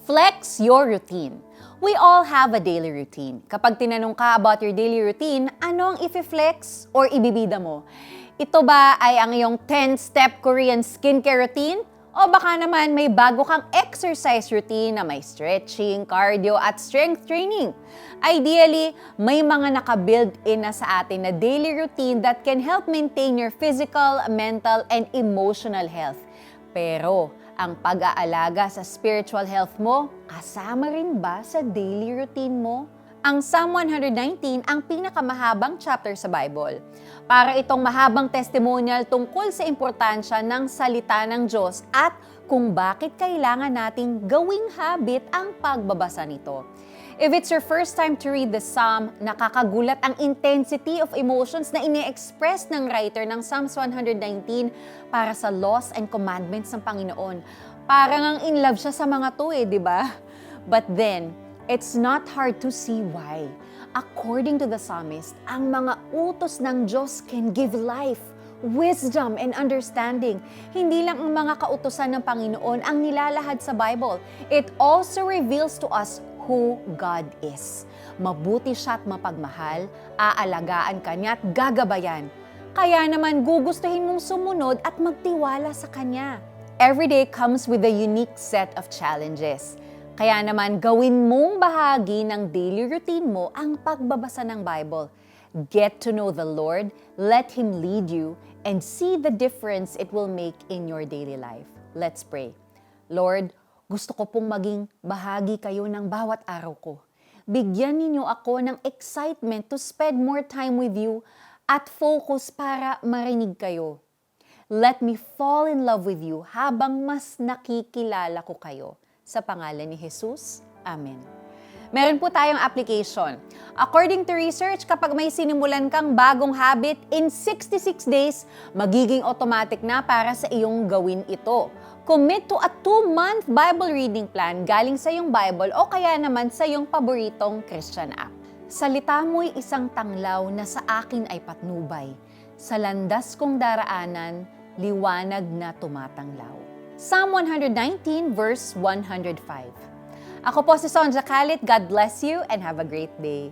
Flex your routine. We all have a daily routine. Kapag tinanong ka about your daily routine, ano ang i-flex or ibibida mo? Ito ba ay ang iyong 10-step Korean skincare routine? O baka naman may bago kang exercise routine na may stretching, cardio at strength training? Ideally, may mga naka-build-in na sa atin na daily routine that can help maintain your physical, mental, and emotional health. Pero, ang pag-aalaga sa spiritual health mo, kasama rin ba sa daily routine mo? Ang Psalm 119 ang pinakamahabang chapter sa Bible. Para itong mahabang testimonial tungkol sa importansya ng salita ng Diyos at kung bakit kailangan nating gawing habit ang pagbabasa nito. If it's your first time to read the Psalm, nakakagulat ang intensity of emotions na ine-express ng writer ng Psalms 119 para sa laws and commandments ng Panginoon. Parang ang in love siya sa mga to di ba? But then, it's not hard to see why. According to the psalmist, ang mga utos ng Diyos can give life, wisdom, and understanding. Hindi lang ang mga kautusan ng Panginoon ang nilalahad sa Bible. It also reveals to us who God is. Mabuti siya at mapagmahal, aalagaan ka niya at gagabayan. Kaya naman gugustuhin mong sumunod at magtiwala sa Kanya. Every day comes with a unique set of challenges. Kaya naman gawin mong bahagi ng daily routine mo ang pagbabasa ng Bible. Get to know the Lord, let Him lead you, and see the difference it will make in your daily life. Let's pray. Lord, gusto ko pong maging bahagi kayo ng bawat araw ko. Bigyan ninyo ako ng excitement to spend more time with you at focus para marinig kayo. Let me fall in love with you habang mas nakikilala ko kayo. Sa pangalan ni Jesus, Amen. Meron po tayong application. According to research, kapag may sinimulan kang bagong habit, in 66 days, magiging automatic na para sa iyong gawin ito. Commit to a 2-month Bible reading plan galing sa iyong Bible o kaya naman sa iyong paboritong Christian app. Salita mo'y isang tanglaw na sa akin ay patnubay. Sa landas kong daraanan, liwanag na tumatanglaw. Psalm 119 verse 105. Ako po si Sonja Kalit. God bless you and have a great day.